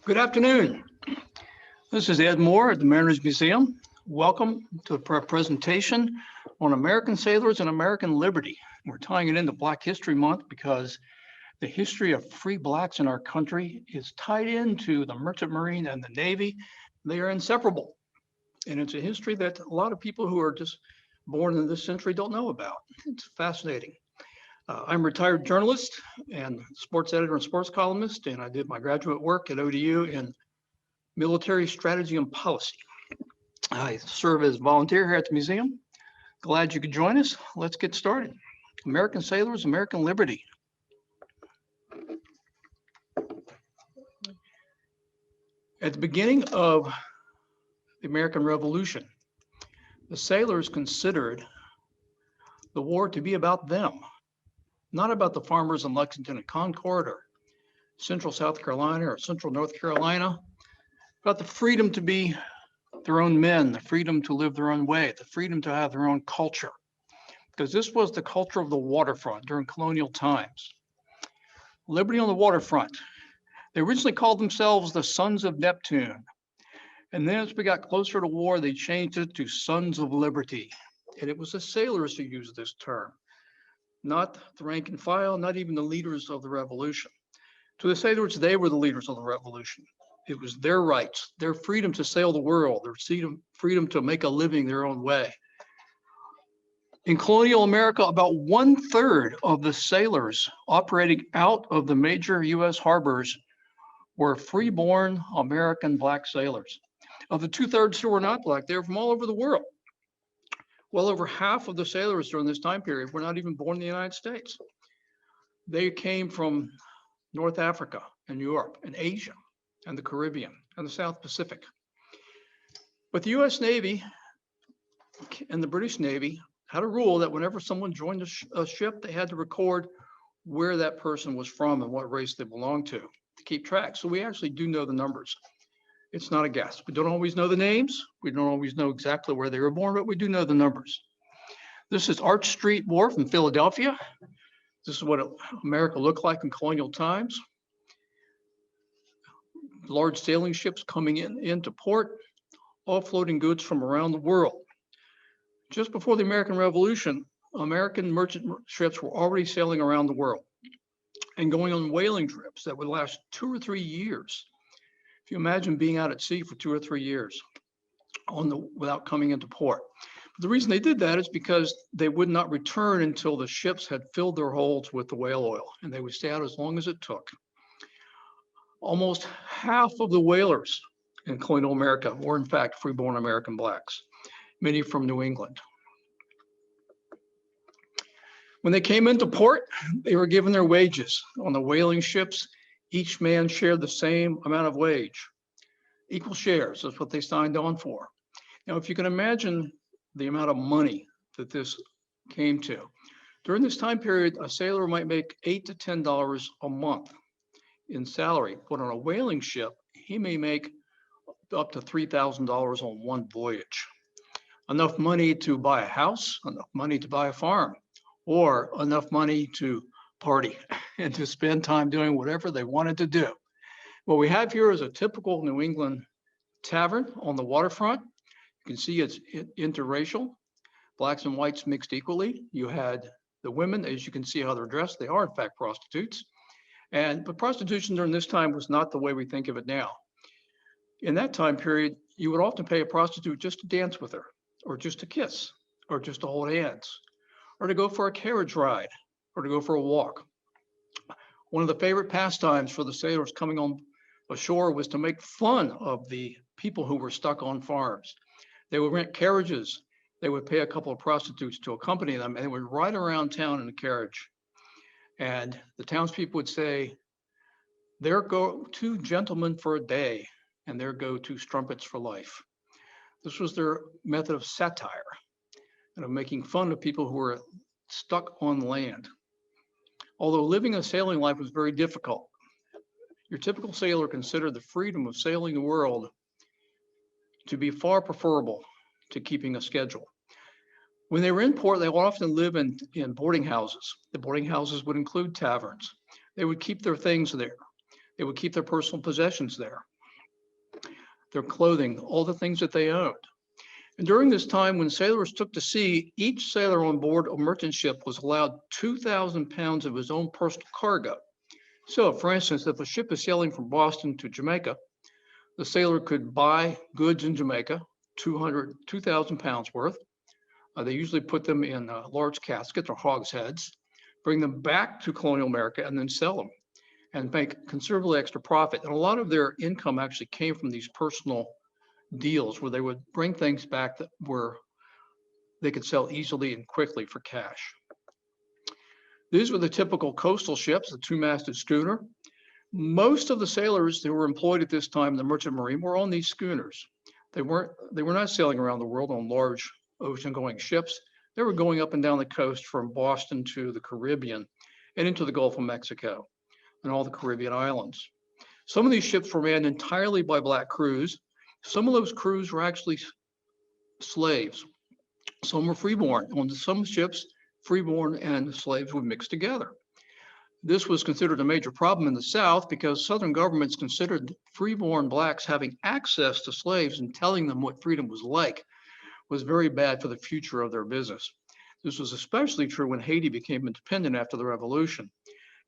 Good afternoon. This is Ed Moore at the Mariners Museum. Welcome to the presentation on American sailors and American liberty. We're tying it into Black History Month because the history of free blacks in our country is tied into the Merchant Marine and the Navy. They are inseparable. And it's a history that a lot of people who are just born in this century don't know about. It's fascinating. I'm a retired journalist and sports editor and sports columnist, and I did my graduate work at ODU in military strategy and policy. I serve as volunteer here at the museum. Glad you could join us. Let's get started. American sailors, American liberty. At the beginning of the American Revolution, the sailors considered the war to be about them, not about the farmers in Lexington and Concord or central South Carolina or central North Carolina, about the freedom to be their own men, the freedom to live their own way, the freedom to have their own culture. Because this was the culture of the waterfront during colonial times. Liberty on the waterfront. They originally called themselves the Sons of Neptune. And then as we got closer to war, they changed it to Sons of Liberty. And it was the sailors who used this term, not the rank and file, not even the leaders of the revolution. To the sailors, they were the leaders of the revolution. It was their rights, their freedom to sail the world, their freedom to make a living their own way. In colonial America, about 1/3 of the sailors operating out of the major US harbors were freeborn American black sailors. Of the 2/3 who were not black, they were from all over the world. Well over half of the sailors during this time period were not even born in the United States. They came from North Africa and Europe and Asia and the Caribbean and the South Pacific. But the US Navy and the British Navy had a rule that whenever someone joined a ship, they had to record where that person was from and what race they belonged to keep track. So we actually do know the numbers. It's not a guess. We don't always know the names. We don't always know exactly where they were born, but we do know the numbers. This is Arch Street Wharf in Philadelphia. This is what America looked like in colonial times. Large sailing ships coming into port, offloading goods from around the world. Just before the American Revolution, American merchant ships were already sailing around the world and going on whaling trips that would last 2 or 3 years. If you imagine being out at sea for 2 or 3 years without coming into port. But the reason they did that is because they would not return until the ships had filled their holds with the whale oil, and they would stay out as long as it took. Almost half of the whalers in colonial America were in fact freeborn American blacks, many from New England. When they came into port, they were given their wages. On the whaling ships, each man shared the same amount of wage. Equal shares, that's what they signed on for. Now, if you can imagine the amount of money that this came to. During this time period, a sailor might make $8 to $10 a month in salary, but on a whaling ship, he may make up to $3,000 on one voyage. Enough money to buy a house, enough money to buy a farm, or enough money to party and to spend time doing whatever they wanted to do. What we have here is a typical New England tavern on the waterfront. You can see it's interracial, blacks and whites mixed equally. You had the women, as you can see how they're dressed, they are in fact prostitutes. But prostitution during this time was not the way we think of it now. In that time period, you would often pay a prostitute just to dance with her, or just to kiss, or just to hold hands, or to go for a carriage ride, or to go for a walk. One of the favorite pastimes for the sailors coming on ashore was to make fun of the people who were stuck on farms. They would rent carriages. They would pay a couple of prostitutes to accompany them, and they would ride around town in a carriage. And the townspeople would say, there go 2 gentlemen for a day, and there go 2 strumpets for life. This was their method of satire and of making fun of people who were stuck on land. Although living a sailing life was very difficult, your typical sailor considered the freedom of sailing the world to be far preferable to keeping a schedule. When they were in port, they would often live in boarding houses. The boarding houses would include taverns. They would keep their things there. They would keep their personal possessions there. their clothing, all the things that they owned. And during this time, when sailors took to sea, each sailor on board a merchant ship was allowed 2,000 pounds of his own personal cargo. So, for instance, if a ship is sailing from Boston to Jamaica, the sailor could buy goods in Jamaica, 2,000 pounds worth. They usually put them in large caskets or hogsheads, bring them back to Colonial America, and then sell them and make considerably extra profit. And a lot of their income actually came from these personal deals where they would bring things back that were they could sell easily and quickly for cash. These were the typical coastal ships, the two-masted schooner. Most of the sailors who were employed at this time in the merchant marine were on these schooners. They were not sailing around the world on large ocean-going ships. They were going up and down the coast from Boston to the Caribbean and into the Gulf of Mexico and all the Caribbean islands. Some of these ships were manned entirely by black crews. Some of those crews were actually slaves. Some were freeborn. On some ships, freeborn and slaves would mix together. This was considered a major problem in the South because Southern governments considered freeborn blacks having access to slaves and telling them what freedom was like was very bad for the future of their business. This was especially true when Haiti became independent after the revolution.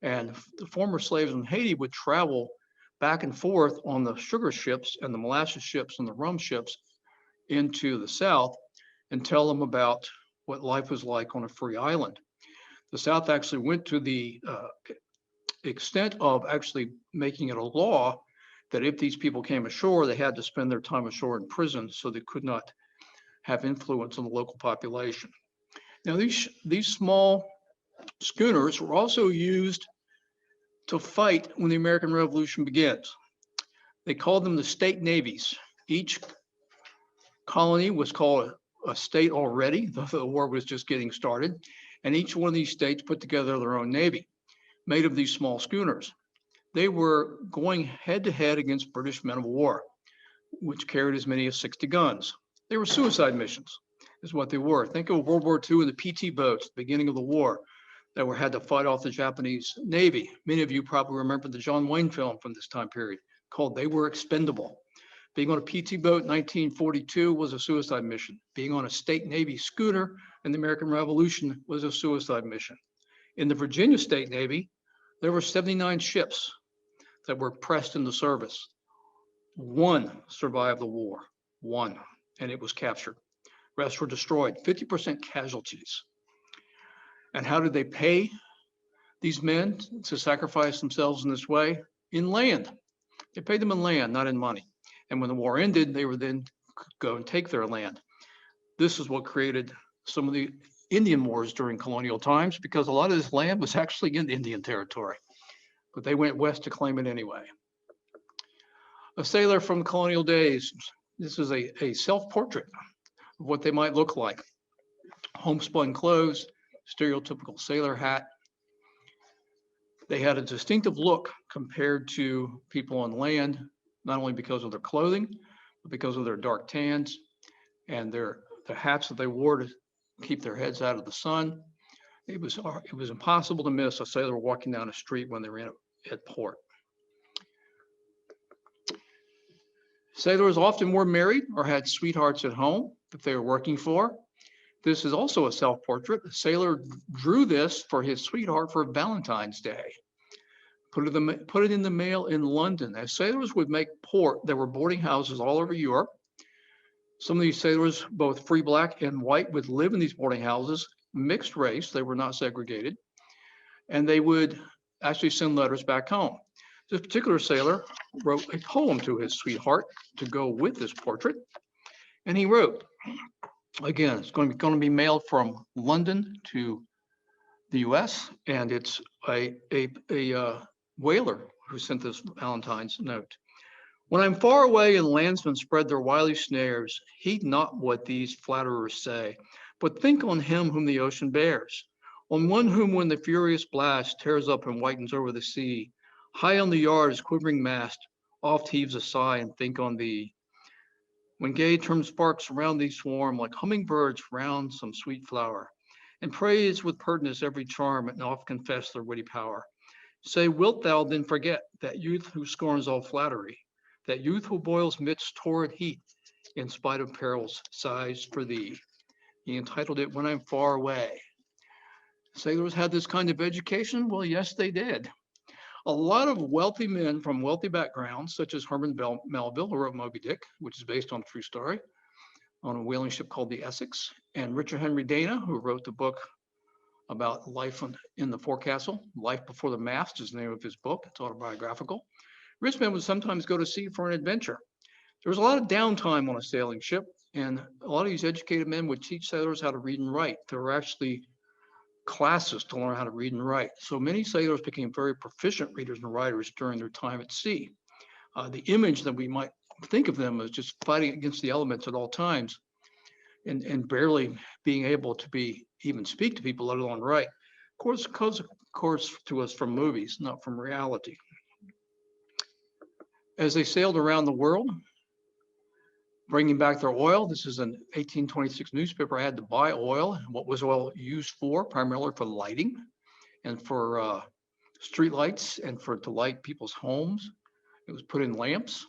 And the former slaves in Haiti would travel back and forth on the sugar ships and the molasses ships and the rum ships into the South and tell them about what life was like on a free island. The South actually went to the extent of actually making it a law that if these people came ashore, they had to spend their time ashore in prison so they could not have influence on the local population. Now, these small schooners were also used to fight when the American Revolution begins. They called them the state navies. Each colony was called a state already. The war was just getting started. And each one of these states put together their own navy, made of these small schooners. They were going head to head against British men of war, which carried as many as 60 guns. They were suicide missions, is what they were. Think of World War II and the PT boats, the beginning of the war, that had to fight off the Japanese Navy. Many of you probably remember the John Wayne film from this time period called They Were Expendable. Being on a PT boat in 1942 was a suicide mission. Being on a state Navy schooner in the American Revolution was a suicide mission. In the Virginia State Navy, there were 79 ships that were pressed into service. One survived the war, one, and it was captured. Rest were destroyed, 50% casualties. And how did they pay these men to sacrifice themselves in this way? In land. They paid them in land, not in money. And when the war ended, they were then go and take their land. This is what created some of the Indian wars during colonial times, because a lot of this land was actually in Indian territory, but they went west to claim it anyway. A sailor from colonial days. This is a self-portrait of what they might look like. Homespun clothes, stereotypical sailor hat. They had a distinctive look compared to people on land, not only because of their clothing, but because of their dark tans and the hats that they wore to keep their heads out of the sun. It was impossible to miss a sailor walking down a street when they were at port. Sailors often were married or had sweethearts at home that they were working for. This is also a self-portrait. The sailor drew this for his sweetheart for Valentine's Day. Put it in the mail in London. As sailors would make port, there were boarding houses all over Europe. Some of these sailors, both free black and white, would live in these boarding houses, mixed race, they were not segregated, and they would actually send letters back home. This particular sailor wrote a poem to his sweetheart to go with this portrait, and he wrote, again, it's going to be mailed from London to the US, and it's a whaler who sent this Valentine's note. When I'm far away and landsmen spread their wily snares, heed not what these flatterers say, but think on him whom the ocean bears, on one whom when the furious blast tears up and whitens over the sea, high on the yard's quivering mast, oft heaves a sigh and think on thee. When gay term sparks around thee swarm like hummingbirds round some sweet flower, and praise with pertness every charm and oft confess their witty power. Say, wilt thou then forget that youth who scorns all flattery, that youthful boils midst torrid heat, in spite of perils sized for thee. He entitled it When I'm Far Away. Sailors had this kind of education? Well, yes, they did. A lot of wealthy men from wealthy backgrounds, such as Herman Melville, who wrote Moby Dick, which is based on a true story, on a whaling ship called the Essex, and Richard Henry Dana, who wrote the book about life in the forecastle. Life Before the Mast is the name of his book. It's autobiographical. Rich men would sometimes go to sea for an adventure. There was a lot of downtime on a sailing ship, and a lot of these educated men would teach sailors how to read and write. There were actually classes to learn how to read and write. So many sailors became very proficient readers and writers during their time at sea. The image that we might think of them as just fighting against the elements at all times and barely being able to even speak to people, let alone write, of course to us from movies, not from reality. As they sailed around the world, bringing back their oil. This is an 1826 newspaper. I had to buy oil. What was oil used for? Primarily for lighting and for street lights and to light people's homes. It was put in lamps.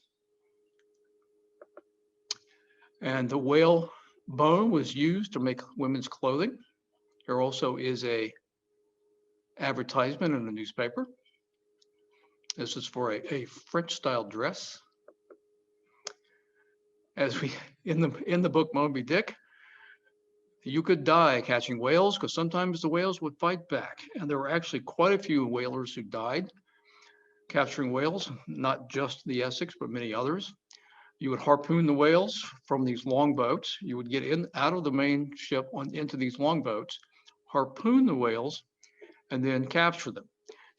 And the whale bone was used to make women's clothing. There also is a advertisement in the newspaper. This is for a French style dress. As we in the book Moby Dick, you could die catching whales because sometimes the whales would fight back. And there were actually quite a few whalers who died capturing whales, not just the Essex, but many others. You would harpoon the whales from these longboats. You would get out of the main ship into these longboats, harpoon the whales, and then capture them.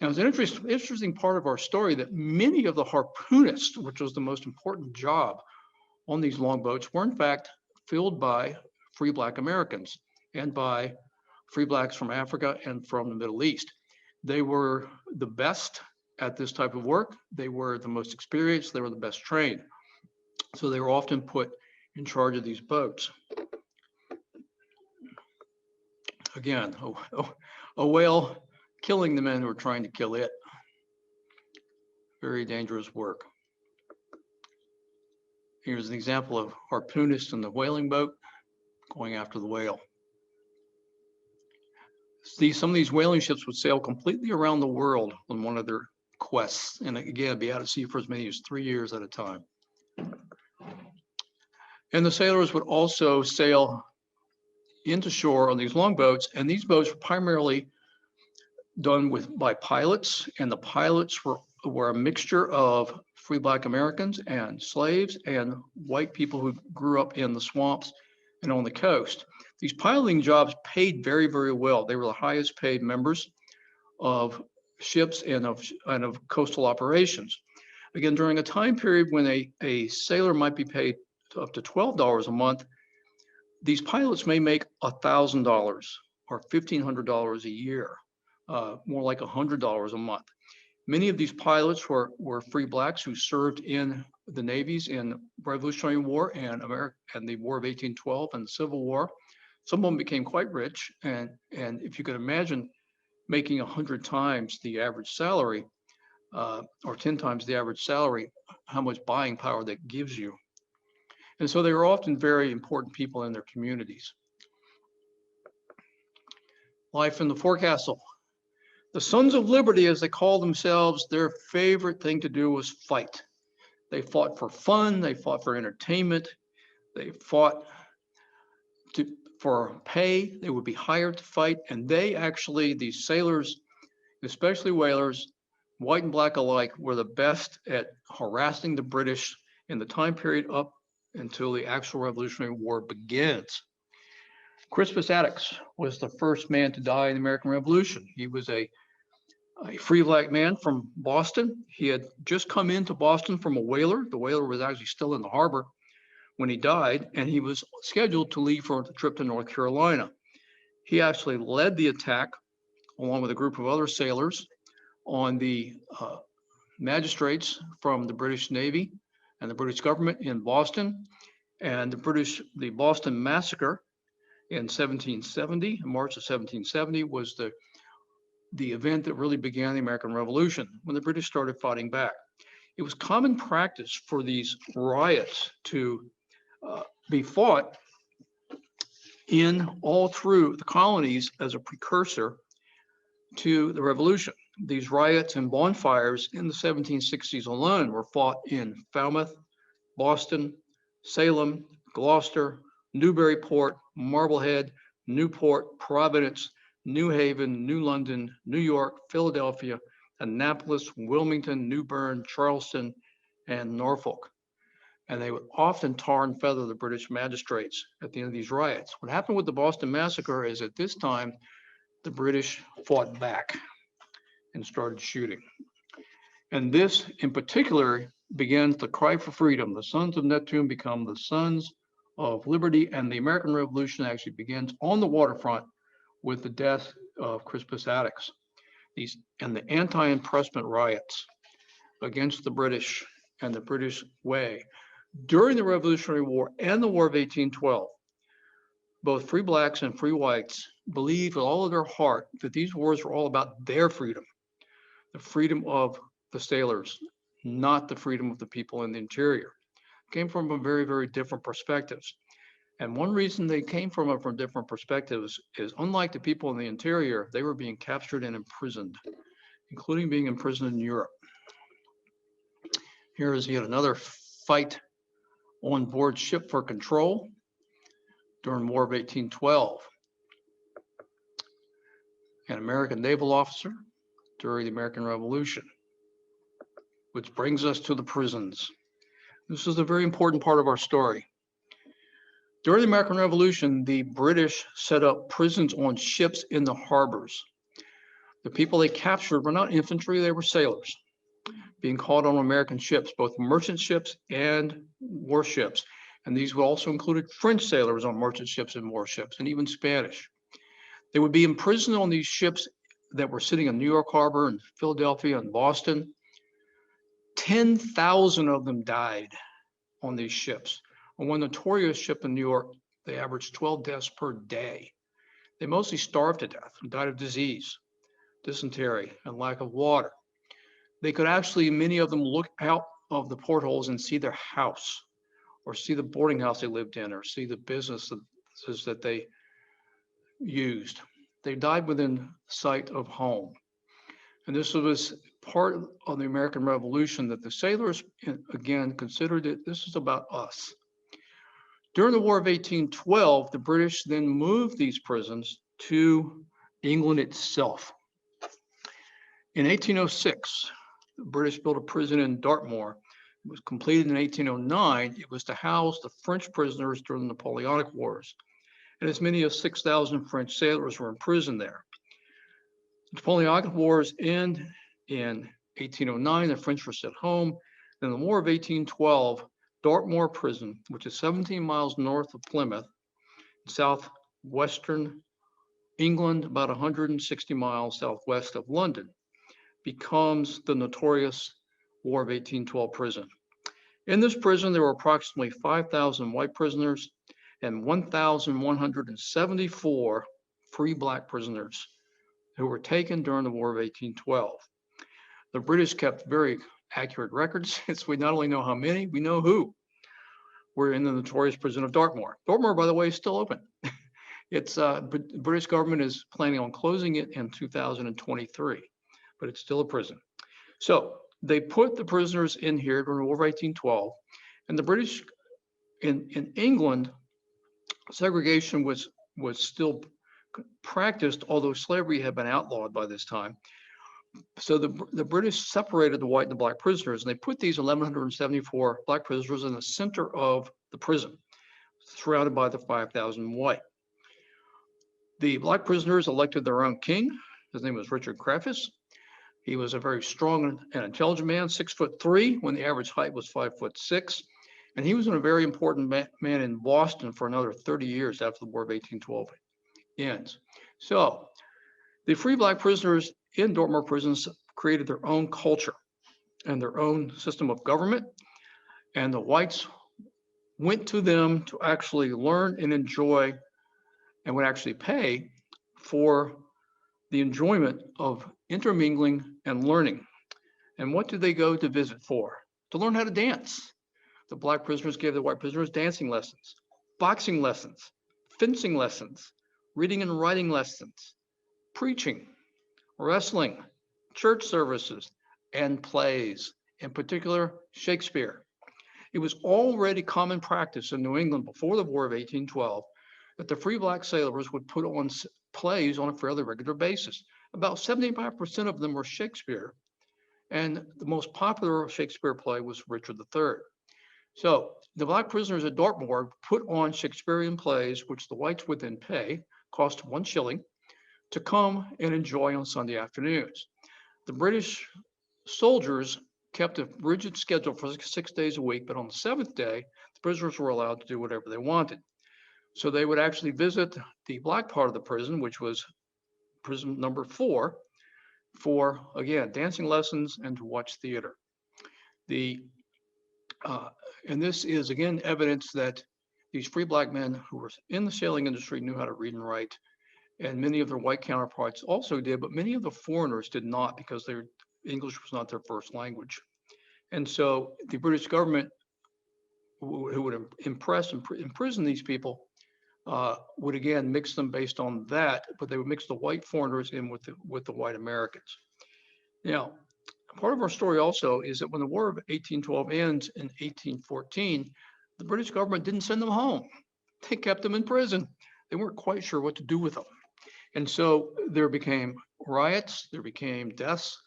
Now, it's an interesting part of our story that many of the harpoonists, which was the most important job on these longboats, were in fact filled by free Black Americans and by free Blacks from Africa and from the Middle East. They were the best at this type of work. They were the most experienced. They were the best trained. So they were often put in charge of these boats. Again, a whale killing the men who were trying to kill it. Very dangerous work. Here's an example of harpoonists in the whaling boat going after the whale. Some of these whaling ships would sail completely around the world on one of their quests, and again, be out at sea for as many as 3 years at a time. And the sailors would also sail into shore on these longboats, and these boats were primarily done by pilots, and the pilots were a mixture of free Black Americans and slaves and white people who grew up in the swamps and on the coast. These piloting jobs paid very, very well. They were the highest paid members of ships and of coastal operations. Again, during a time period when a sailor might be paid up to $12 a month, these pilots may make $1,000 or $1,500 a year, more like $100 a month. Many of these pilots were free Blacks who served in the navies in the Revolutionary War and the War of 1812 and the Civil War. Some of them became quite rich, and if you could imagine making 100 times the average salary, or 10 times the average salary, how much buying power that gives you. And so they were often very important people in their communities. Life in the forecastle. The Sons of Liberty, as they called themselves, their favorite thing to do was fight. They fought for fun, they fought for entertainment, they fought for pay, they would be hired to fight, and these sailors, especially whalers, white and Black alike, were the best at harassing the British in the time period up until the actual Revolutionary War begins. Crispus Attucks was the first man to die in the American Revolution. He was a free Black man from Boston. He had just come into Boston from a whaler. The whaler was actually still in the harbor when he died, and he was scheduled to leave for the trip to North Carolina. He actually led the attack along with a group of other sailors on the magistrates from the British Navy and the British government in Boston. And the Boston Massacre in 1770, March of 1770, was the event that really began the American Revolution, when the British started fighting back. it was common practice for these riots to be fought in all through the colonies as a precursor to the revolution. These riots and bonfires in the 1760s alone were fought in Falmouth, Boston, Salem, Gloucester, Newburyport, Marblehead, Newport, Providence, New Haven, New London, New York, Philadelphia, Annapolis, Wilmington, New Bern, Charleston, and Norfolk. And they would often tar and feather the British magistrates at the end of these riots. What happened with the Boston Massacre is at this time, the British fought back and started shooting. And this in particular begins the cry for freedom. The sons of Neptune become the sons of liberty, and the American Revolution actually begins on the waterfront with the death of Crispus Attucks. These and the anti-impressment riots against the British and the British way. During the Revolutionary War and the War of 1812, both free blacks and free whites believed with all of their heart that these wars were all about their freedom, the freedom of the sailors, not the freedom of the people in the interior. Came from a very, very different perspectives. And one reason they came from different perspectives is, unlike the people in the interior, they were being captured and imprisoned, including being imprisoned in Europe. Here is yet another fight on board ship for control during War of 1812. An American naval officer during the American Revolution, which brings us to the prisons. This is a very important part of our story. During the American Revolution, the British set up prisons on ships in the harbors. The people they captured were not infantry, they were sailors being caught on American ships, both merchant ships and warships. And these also included French sailors on merchant ships and warships, and even Spanish. They would be imprisoned on these ships that were sitting in New York Harbor and Philadelphia and Boston. 10,000 of them died on these ships. On one notorious ship in New York, they averaged 12 deaths per day. They mostly starved to death and died of disease, dysentery, and lack of water. They could actually, many of them, look out of the portholes and see their house, or see the boarding house they lived in, or see the businesses that they used. They died within sight of home. And this was part of the American Revolution, that the sailors, again, considered it, this is about us. During the War of 1812, the British then moved these prisons to England itself. In 1806, the British built a prison in Dartmoor. It was completed in 1809. It was to house the French prisoners during the Napoleonic Wars. And as many as 6,000 French sailors were imprisoned there. The Napoleonic Wars end in 1809. The French were sent home. In the War of 1812, Dartmoor Prison, which is 17 miles north of Plymouth, southwestern England, about 160 miles southwest of London, becomes the notorious War of 1812 prison. In this prison, there were approximately 5,000 white prisoners and 1,174 free black prisoners who were taken during the War of 1812. The British kept very accurate records, since we not only know how many, we know who were in the notorious prison of Dartmoor. Dartmoor, by the way, is still open. It's the British government is planning on closing it in 2023, but it's still a prison. So they put the prisoners in here during the War of 1812, and the British in England, segregation was still practiced, although slavery had been outlawed by this time. So the British separated the white and the black prisoners, and they put these 1,174 black prisoners in the center of the prison, surrounded by the 5,000 white. The black prisoners elected their own king. His name was Richard Crafts. He was a very strong and intelligent man, 6'3", when the average height was 5'6". And he was a very important man in Boston for another 30 years after the War of 1812 ends. So the free black prisoners in Dartmoor prisons created their own culture and their own system of government. And the whites went to them to actually learn and enjoy, and would actually pay for the enjoyment of intermingling and learning. And what do they go to visit for? to learn how to dance. The black prisoners gave the white prisoners dancing lessons, boxing lessons, fencing lessons, reading and writing lessons, preaching, wrestling, church services, and plays, in particular Shakespeare. It was already common practice in New England before the War of 1812 that the free black sailors would put on plays on a fairly regular basis. About 75% of them were Shakespeare, and the most popular Shakespeare play was Richard III. So the black prisoners at Dartmoor put on Shakespearean plays, which the whites would then pay, cost 1 shilling, to come and enjoy on Sunday afternoons. The British soldiers kept a rigid schedule for 6 days a week, but on the 7th day, the prisoners were allowed to do whatever they wanted. So they would actually visit the black part of the prison, which was prison number 4, for, again, dancing lessons and to watch theater. And this is, again, evidence that these free black men who were in the sailing industry knew how to read and write, and many of their white counterparts also did, but many of the foreigners did not because their English was not their first language. And so the British government, who would impress and imprison these people, would again mix them based on that, but they would mix the white foreigners in with the white Americans. Now, part of our story also is that when the War of 1812 ends in 1814, the British government didn't send them home. They kept them in prison. They weren't quite sure what to do with them. And so there became riots, there became deaths,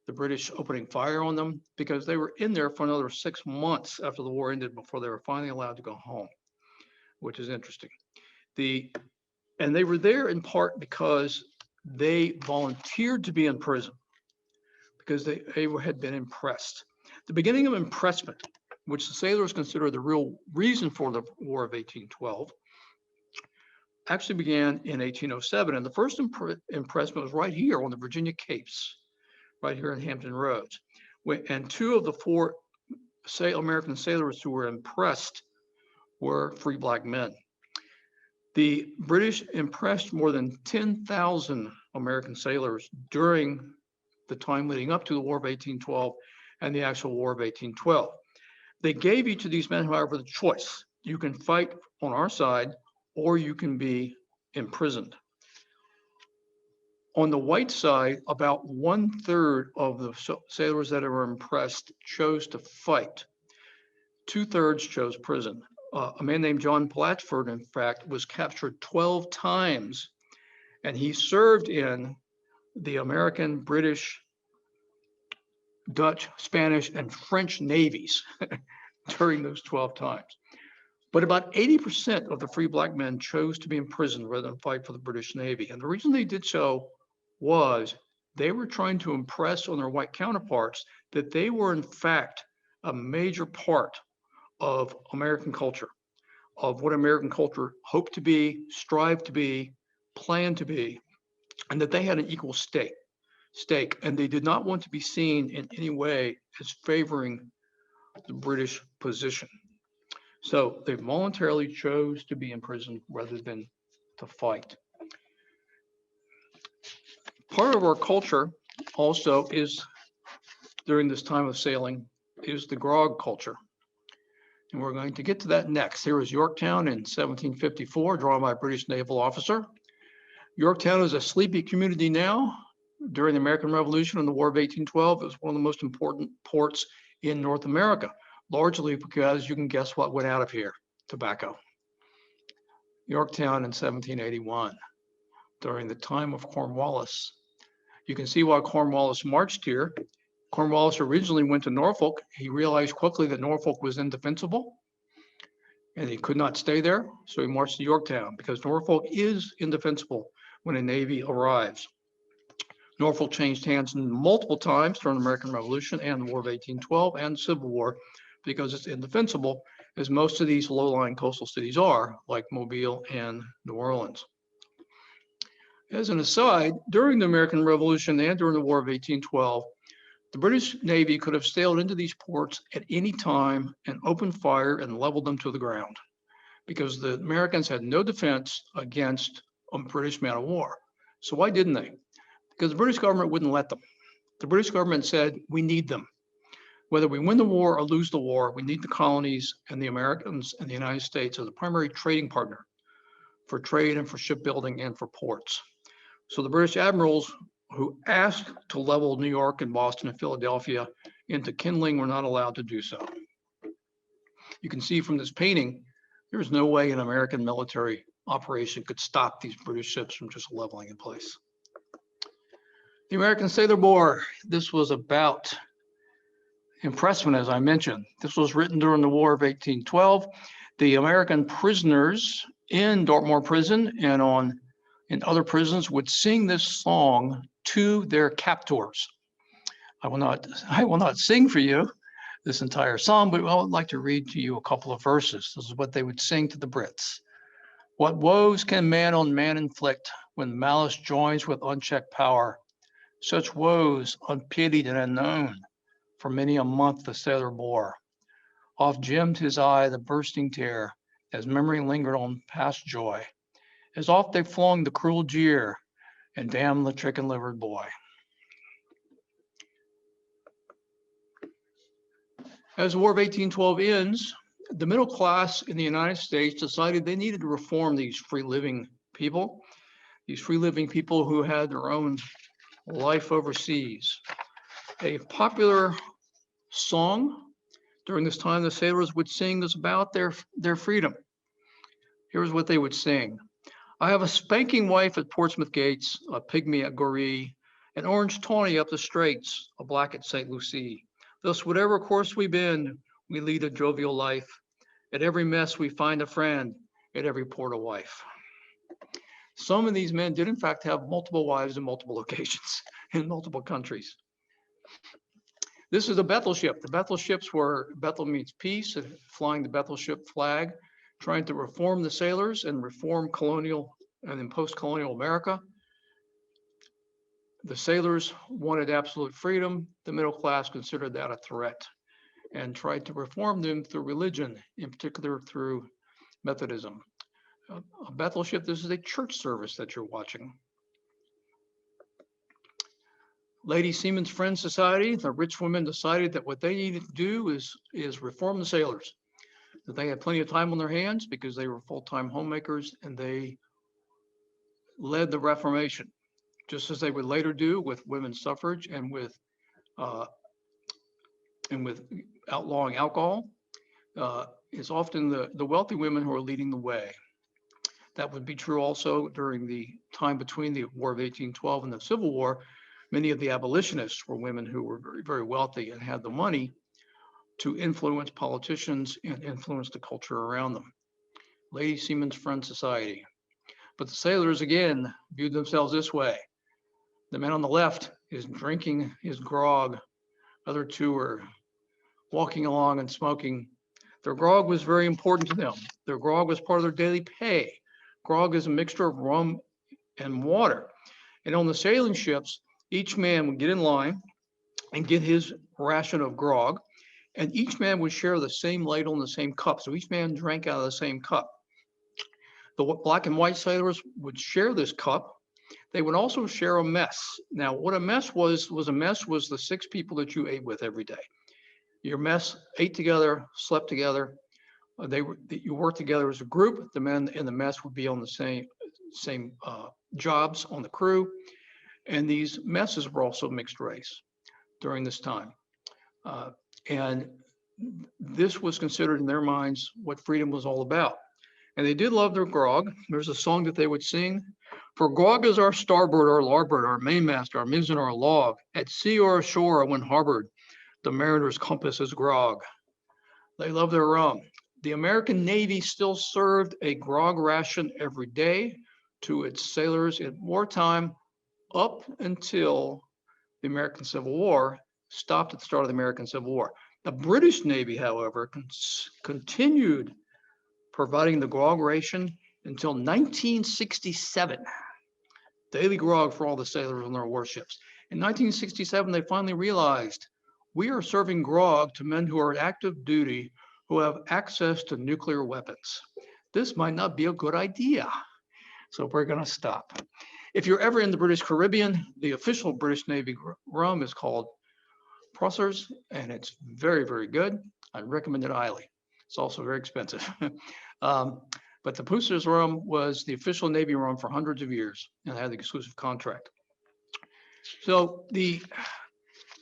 the British opening fire on them because they were in there for another 6 months after the war ended before they were finally allowed to go home, which is interesting. And they were there in part because they volunteered to be in prison because they had been impressed. The beginning of impressment, which the sailors consider the real reason for the War of 1812, actually began in 1807. And the first impressment was right here on the Virginia Capes, right here in Hampton Roads. And 2 of the 4 American sailors who were impressed were free black men. The British impressed more than 10,000 American sailors during the time leading up to the War of 1812 and the actual War of 1812. They gave each of these men, however, the choice. You can fight on our side or you can be imprisoned. On the white side, about 1/3 of the sailors that were impressed chose to fight. 2/3 chose prison. A man named John Blatchford, in fact, was captured 12 times, and he served in the American, British, Dutch, Spanish, and French navies during those 12 times. But about 80% of the free black men chose to be in prison rather than fight for the British Navy. And the reason they did so was they were trying to impress on their white counterparts that they were, in fact, a major part of American culture, of what American culture hoped to be, strived to be, planned to be, and that they had an equal stake. And they did not want to be seen in any way as favoring the British position. So they voluntarily chose to be in prison rather than to fight. Part of our culture also is, during this time of sailing, is the grog culture. And we're going to get to that next. Here is Yorktown in 1754, drawn by a British naval officer. Yorktown is a sleepy community now. During the American Revolution and the War of 1812, it was one of the most important ports in North America, largely because you can guess what went out of here: tobacco. Yorktown in 1781, during the time of Cornwallis. You can see why Cornwallis marched here. Cornwallis originally went to Norfolk. He realized quickly that Norfolk was indefensible and he could not stay there. So he marched to Yorktown because Norfolk is indefensible when a Navy arrives. Norfolk changed hands multiple times during the American Revolution and the War of 1812 and Civil War because it's indefensible, as most of these low-lying coastal cities are, like Mobile and New Orleans. As an aside, during the American Revolution and during the War of 1812, the British Navy could have sailed into these ports at any time and opened fire and leveled them to the ground because the Americans had no defense against a British man of war. So why didn't they? Because the British government wouldn't let them. The British government said, we need them. Whether we win the war or lose the war, we need the colonies and the Americans and the United States as a primary trading partner for trade and for shipbuilding and for ports. So the British admirals who asked to level New York and Boston and Philadelphia into kindling were not allowed to do so. You can see from this painting, there's no way an American military operation could stop these British ships from just leveling in place. The American Sailor War, this was about impressment, as I mentioned. This was written during the War of 1812. The American prisoners in Dartmoor prison and in other prisons would sing this song to their captors. I will not sing for you this entire song, but I would like to read to you a couple of verses. This is what they would sing to the Brits. What woes can man on man inflict when malice joins with unchecked power? Such woes, unpitied and unknown, for many a month the sailor bore. Oft gemmed his eye the bursting tear, as memory lingered on past joy. As oft they flung the cruel jeer, and damned the chicken-livered boy. As the War of 1812 ends, the middle class in the United States decided they needed to reform these free-living people who had their own life overseas. A popular song during this time the sailors would sing was about their freedom. Here's what they would sing. I have a spanking wife at Portsmouth gates, a pygmy at Goree, an orange tawny up the straits, a black at St. Lucie. Thus, whatever course we bend, we lead a jovial life. At every mess, we find a friend, at every port a wife. Some of these men did, in fact, have multiple wives in multiple locations in multiple countries. This is a Bethel ship. The Bethel ships were, Bethel means peace, flying the Bethel ship flag, trying to reform the sailors and reform colonial and in post-colonial America. The sailors wanted absolute freedom. The middle class considered that a threat and tried to reform them through religion, in particular through Methodism. A Bethel ship, this is a church service that you're watching. Lady Seamen's Friends Society, the rich women decided that what they needed to do is reform the sailors. That they had plenty of time on their hands because they were full-time homemakers, and they led the Reformation, just as they would later do with women's suffrage and with outlawing alcohol. It's often the wealthy women who are leading the way. That would be true also during the time between the War of 1812 and the Civil War. Many of the abolitionists were women who were very, very wealthy and had the money to influence politicians and influence the culture around them. Lady Seamen's Friends Society. But the sailors, again, viewed themselves this way. The man on the left is drinking his grog. Other two are walking along and smoking. Their grog was very important to them. Their grog was part of their daily pay. Grog is a mixture of rum and water. And on the sailing ships, each man would get in line and get his ration of grog, and each man would share the same ladle and the same cup. So each man drank out of the same cup. The black and white sailors would share this cup. They would also share a mess. Now, what a mess was the 6 people that you ate with every day. Your mess ate together, slept together. You worked together as a group. The men in the mess would be on the same jobs on the crew. And these messes were also mixed race during this time. And this was considered in their minds what freedom was all about. And they did love their grog. There's a song that they would sing. For grog is our starboard, our larboard, our mainmast, our mizzen, our log. At sea or ashore when harbored, the mariner's compass is grog. They love their rum. The American Navy still served a grog ration every day to its sailors in wartime up until the American Civil War, stopped at the start of the American Civil War. The British Navy, however, continued providing the grog ration until 1967. Daily grog for all the sailors on their warships. In 1967, they finally realized we are serving grog to men who are at active duty who have access to nuclear weapons. This might not be a good idea. So we're going to stop. If you're ever in the British Caribbean, the official British Navy rum is called Prussers, and it's very, very good. I recommend it highly. It's also very expensive. But the Prussers rum was the official Navy rum for hundreds of years and had the exclusive contract. So the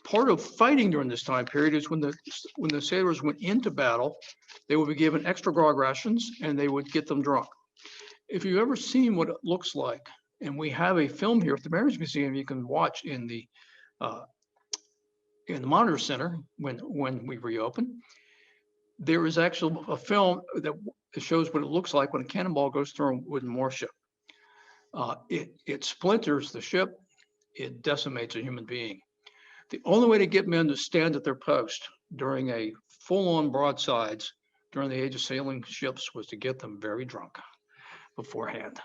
part of fighting during this time period is when the sailors went into battle, they would be given extra grog rations and they would get them drunk. If you've ever seen what it looks like, and we have a film here at the Mariners Museum you can watch in the Monitor Center when we reopen, there is actually a film that shows what it looks like when a cannonball goes through a wooden warship. It splinters the ship, it decimates a human being. The only way to get men to stand at their post during a full-on broadsides during the age of sailing ships was to get them very drunk beforehand.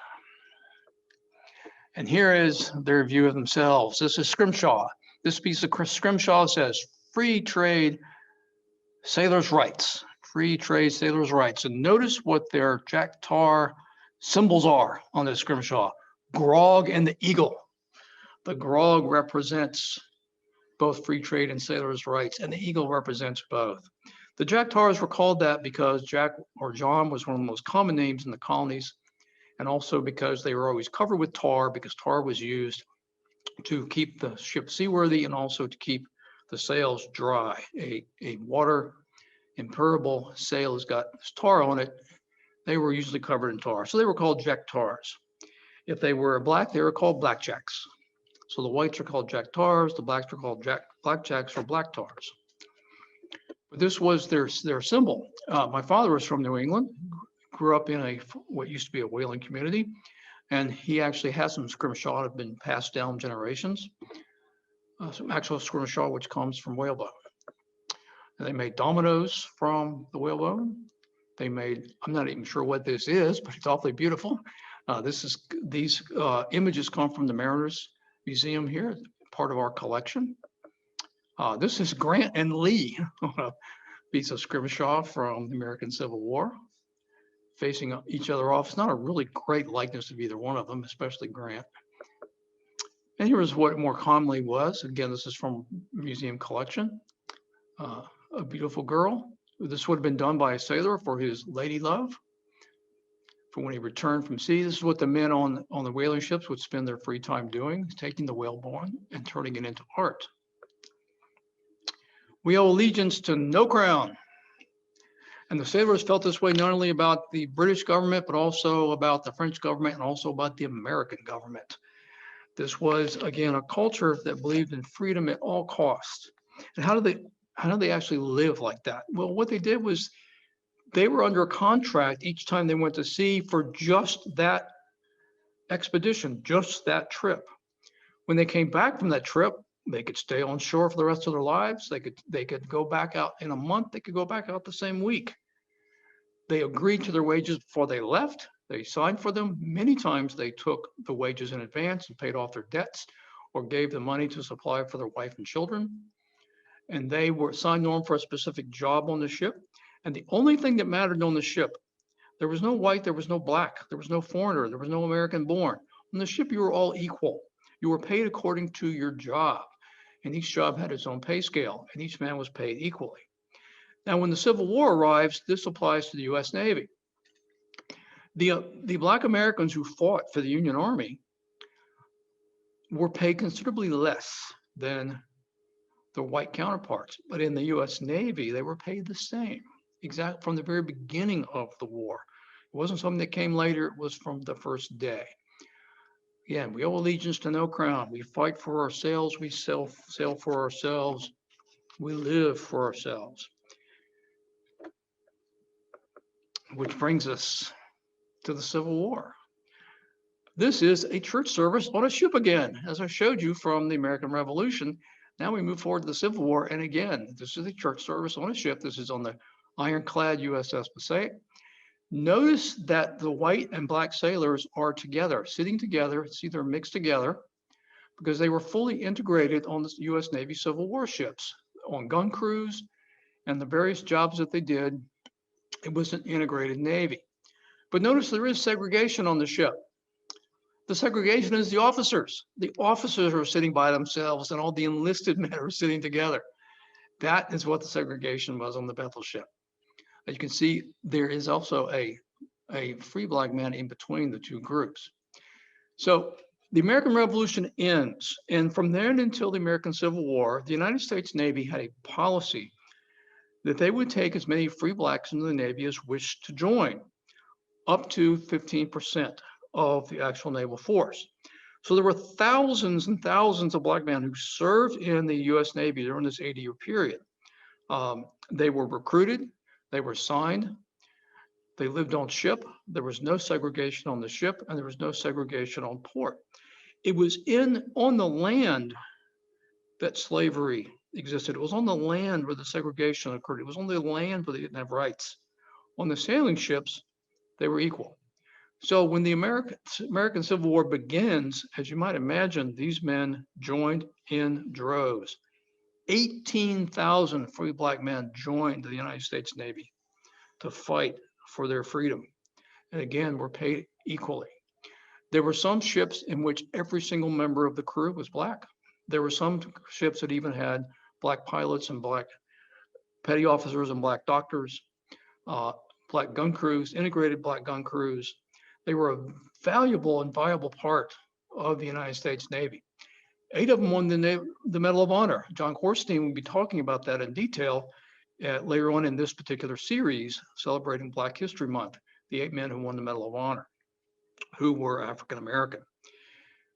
And here is their view of themselves. This is Scrimshaw. This piece of Scrimshaw says, free trade, sailors' rights. Free trade, sailors' rights. And notice what their Jack Tar symbols are on this Scrimshaw. Grog and the eagle. The grog represents both free trade and sailors' rights, and the eagle represents both. The Jack Tars were called that because Jack or John was one of the most common names in the colonies, and also because they were always covered with tar, because tar was used to keep the ship seaworthy and also to keep the sails dry. A water impermeable sail has got tar on it. They were usually covered in tar. So they were called Jack Tars. If they were black, they were called blackjacks. So the whites are called Jack Tars, the blacks are called blackjacks or black tars. But this was their symbol. My father was from New England, grew up in what used to be a whaling community, and he actually has some Scrimshaw that have been passed down generations. Some actual Scrimshaw, which comes from whalebone. And they made dominoes from the whalebone. They made, I'm not even sure what this is, but it's awfully beautiful. These images come from the Mariners Museum here, part of our collection. This is Grant and Lee, a piece of Scrimshaw from the American Civil War, facing each other off. It's not a really great likeness of either one of them, especially Grant. And here is what it more commonly was. Again, this is from museum collection. A beautiful girl. This would have been done by a sailor for his lady love. For when he returned from sea, this is what the men on the whaling ships would spend their free time doing, taking the whalebone and turning it into art. We owe allegiance to no crown. And the sailors felt this way not only about the British government, but also about the French government and also about the American government. This was, again, a culture that believed in freedom at all costs. And how do they actually live like that? Well, what they did was they were under a contract each time they went to sea for just that expedition, just that trip. When they came back from that trip, they could stay on shore for the rest of their lives. They could go back out in a month. They could go back out the same week. They agreed to their wages before they left. They signed for them. Many times they took the wages in advance and paid off their debts or gave the money to supply for their wife and children. And they were signed on for a specific job on the ship. And the only thing that mattered on the ship, there was no white, there was no black, there was no foreigner, there was no American born. On the ship, you were all equal. You were paid according to your job. And each job had its own pay scale, and each man was paid equally. Now, when the Civil War arrives, this applies to the US Navy. The Black Americans who fought for the Union Army were paid considerably less than their white counterparts. But in the US Navy, they were paid the same, exactly from the very beginning of the war. It wasn't something that came later, it was from the first day. Again, we owe allegiance to no crown. We fight for ourselves, we sail for ourselves, we live for ourselves. Which brings us to the Civil War. This is a church service on a ship again, as I showed you from the American Revolution. Now we move forward to the Civil War, and again, this is a church service on a ship. This is on the ironclad USS Passaic. Notice that the white and black sailors are together, sitting together. See, they're mixed together because they were fully integrated on the US Navy Civil War ships, on gun crews, and the various jobs that they did. It was an integrated Navy. But notice there is segregation on the ship. The segregation is the officers. The officers are sitting by themselves and all the enlisted men are sitting together. That is what the segregation was on the Bethel ship. As you can see, there is also a free black man in between the two groups. So the American Revolution ends, and from then until the American Civil War, the United States Navy had a policy that they would take as many free blacks into the Navy as wished to join, up to 15% of the actual naval force. So there were thousands and thousands of black men who served in the U.S. Navy during this 80-year period. They were recruited, they were signed, they lived on ship. There was no segregation on the ship, and there was no segregation on port. It was on the land that slavery existed. It was on the land where the segregation occurred. It was on the land where they didn't have rights. On the sailing ships, they were equal. So when the American Civil War begins, as you might imagine, these men joined in droves. 18,000 free black men joined the United States Navy to fight for their freedom. And again, were paid equally. There were some ships in which every single member of the crew was black. There were some ships that even had black pilots and black petty officers and black doctors, black gun crews, integrated black gun crews. They were a valuable and viable part of the United States Navy. 8 of them won the Medal of Honor. John Corstein will be talking about that in detail later on in this particular series, celebrating Black History Month, the 8 men who won the Medal of Honor, who were African American.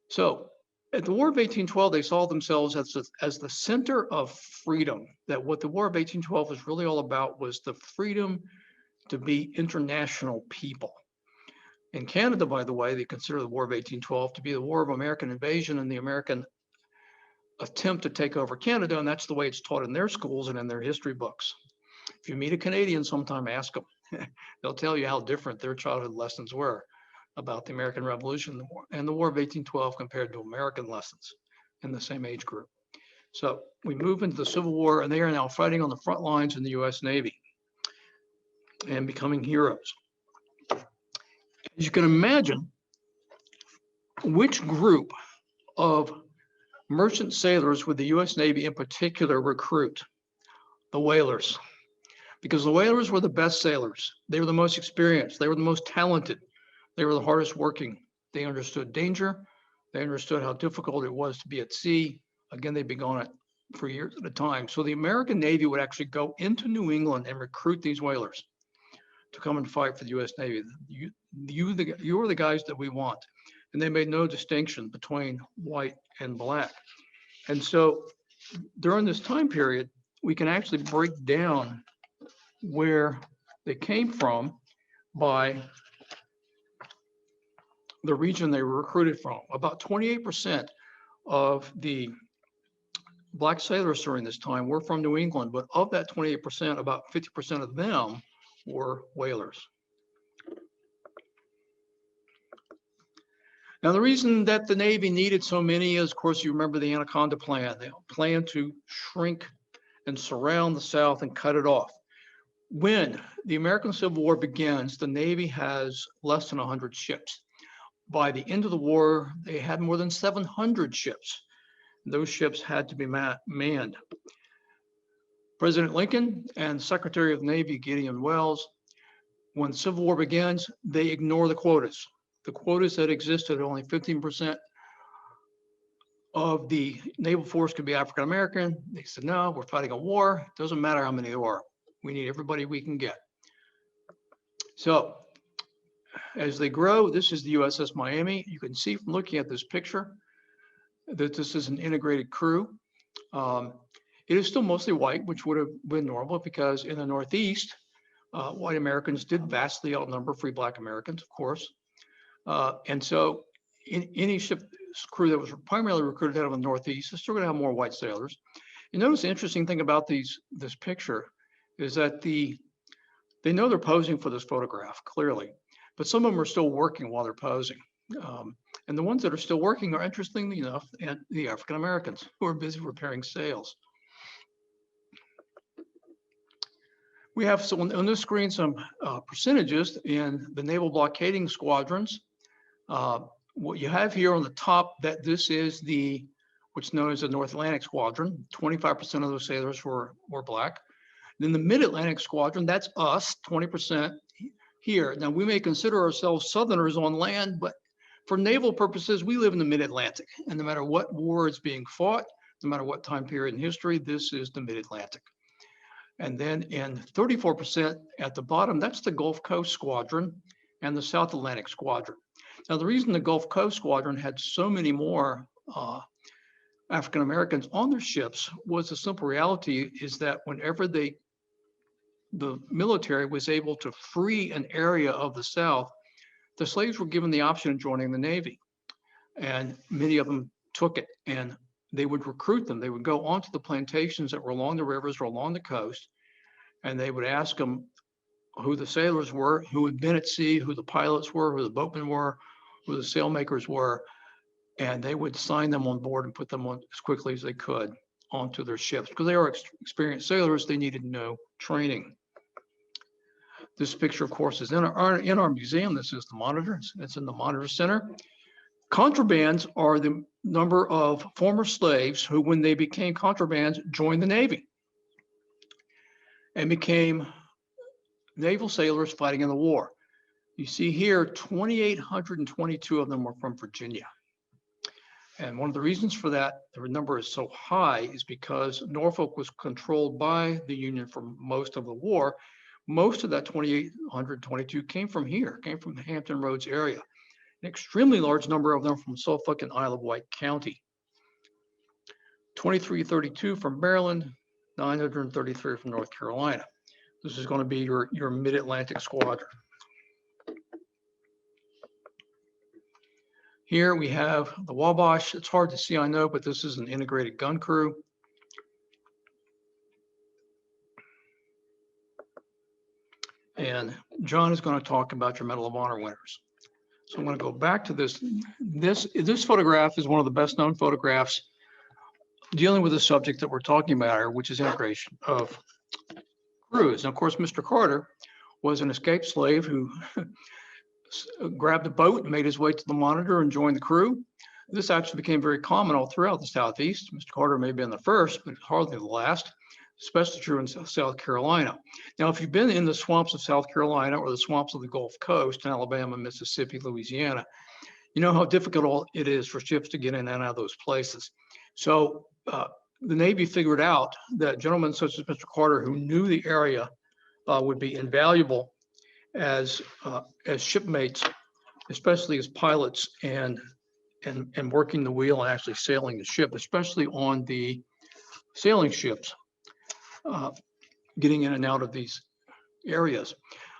So at the War of 1812, they saw themselves as the center of freedom, that what the War of 1812 was really all about was the freedom to be international people. In Canada, by the way, they consider the War of 1812 to be the War of American invasion and the American attempt to take over Canada, and that's the way it's taught in their schools and in their history books. If you meet a Canadian sometime, ask them. They'll tell you how different their childhood lessons were about the American Revolution and the War of 1812 compared to American lessons in the same age group. So we move into the Civil War, and they are now fighting on the front lines in the U.S. Navy and becoming heroes. As you can imagine, which group of merchant sailors would the U.S. Navy in particular recruit? The whalers. Because the whalers were the best sailors. They were the most experienced. They were the most talented. They were the hardest working. They understood danger. They understood how difficult it was to be at sea. Again, they'd been gone for years at a time. So the American Navy would actually go into New England and recruit these whalers to come and fight for the U.S. Navy. You are the guys that we want. And they made no distinction between white and black. And so during this time period, we can actually break down where they came from by the region they were recruited from. About 28% of the black sailors during this time were from New England, but of that 28%, about 50% of them were whalers. Now, the reason that the Navy needed so many is, of course, you remember the Anaconda Plan. They planned to shrink and surround the South and cut it off. When the American Civil War begins, the Navy has less than 100 ships. By the end of the war, they had more than 700 ships. Those ships had to be manned. President Lincoln and Secretary of the Navy Gideon Welles, when the Civil War begins, they ignore the quotas. The quotas that existed, only 15% of the naval force could be African American. They said, no, we're fighting a war. It doesn't matter how many there are. We need everybody we can get. So as they grow, this is the Uss Miami. You can see from looking at this picture that this is an integrated crew. It is still mostly white, which would have been normal because in the Northeast, white Americans did vastly outnumber free black Americans, of course. And so in any ship crew that was primarily recruited out of the Northeast, is still going to have more white sailors. You notice the interesting thing about this picture is that they know they're posing for this photograph, clearly, but some of them are still working while they're posing. And the ones that are still working are, interestingly enough, the African Americans who are busy repairing sails. We have on this screen some percentages in the naval blockading squadrons. What you have here on the top, that this is which is known as the North Atlantic Squadron. 25% of those sailors were black. Then the Mid-Atlantic Squadron, that's us, 20% here. Now, we may consider ourselves Southerners on land, but for naval purposes, we live in the Mid-Atlantic. And no matter what war is being fought, no matter what time period in history, this is the Mid-Atlantic. And then in 34% at the bottom, that's the Gulf Coast Squadron and the South Atlantic Squadron. Now, the reason the Gulf Coast Squadron had so many more African Americans on their ships was the simple reality is that whenever the military was able to free an area of the South, the slaves were given the option of joining the Navy. And many of them took it, and they would recruit them. They would go onto the plantations that were along the rivers or along the coast, and they would ask them who the sailors were, who had been at sea, who the pilots were, who the boatmen were, who the sailmakers were, and they would sign them on board and put them on as quickly as they could onto their ships. Because they are experienced sailors, they needed no training. This picture, of course, is in our museum. This is the Monitor. It's in the Monitor Center. Contrabands are the number of former slaves who, when they became contrabands, joined the Navy and became naval sailors fighting in the war. You see here, 2,822 of them were from Virginia. And one of the reasons for that, the number is so high, is because Norfolk was controlled by the Union for most of the war. Most of that 2,822 came from here, came from the Hampton Roads area. An extremely large number of them from Suffolk and Isle of Wight County. 2,332 from Maryland, 933 from North Carolina. This is going to be your Mid-Atlantic Squadron. Here we have the Wabash. It's hard to see, I know, but this is an integrated gun crew. And John is going to talk about your Medal of Honor winners. So I'm going to go back to this. This photograph is one of the best known photographs dealing with the subject that we're talking about here, which is integration of crews. And of course, Mr. Carter was an escaped slave who grabbed a boat and made his way to the Monitor and joined the crew. This actually became very common all throughout the Southeast. Mr. Carter may have been the first, but hardly the last, especially true in South Carolina. Now, if you've been in the swamps of South Carolina or the swamps of the Gulf Coast, in Alabama, Mississippi, Louisiana, you know how difficult it is for ships to get in and out of those places. So the Navy figured out that gentlemen such as Mr. Carter, who knew the area, would be invaluable as shipmates, especially as pilots and working the wheel and actually sailing the ship, especially on the sailing ships, getting in and out of these areas.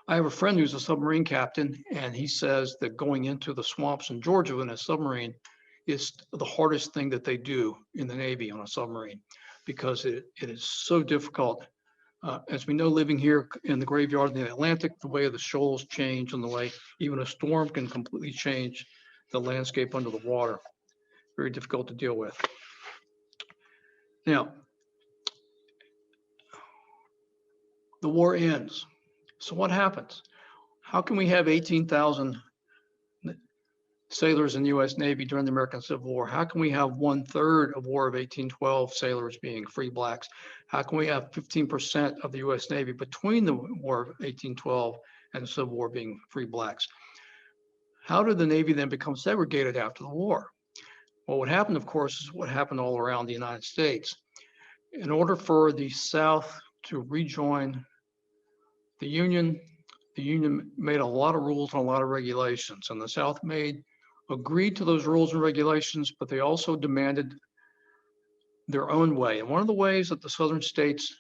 I have a friend who's a submarine captain, and he says that going into the swamps in Georgia in a submarine is the hardest thing that they do in the Navy on a submarine, because it is so difficult. As we know, living here in the graveyard in the Atlantic, the way the shoals change and the way even a storm can completely change the landscape under the water. Very difficult to deal with. Now, the war ends. So what happens? How can we have 18,000 sailors in the U.S. Navy during the American Civil War? How can we have 1/3 of War of 1812 sailors being free blacks? How can we have 15% of the U.S. Navy between the War of 1812 and the Civil War being free blacks? How did the Navy then become segregated after the war? Well, what happened, of course, is what happened all around the United States. In order for the South to rejoin the Union made a lot of rules and a lot of regulations, and the South agreed to those rules and regulations, but they also demanded their own way. And one of the ways that the Southern states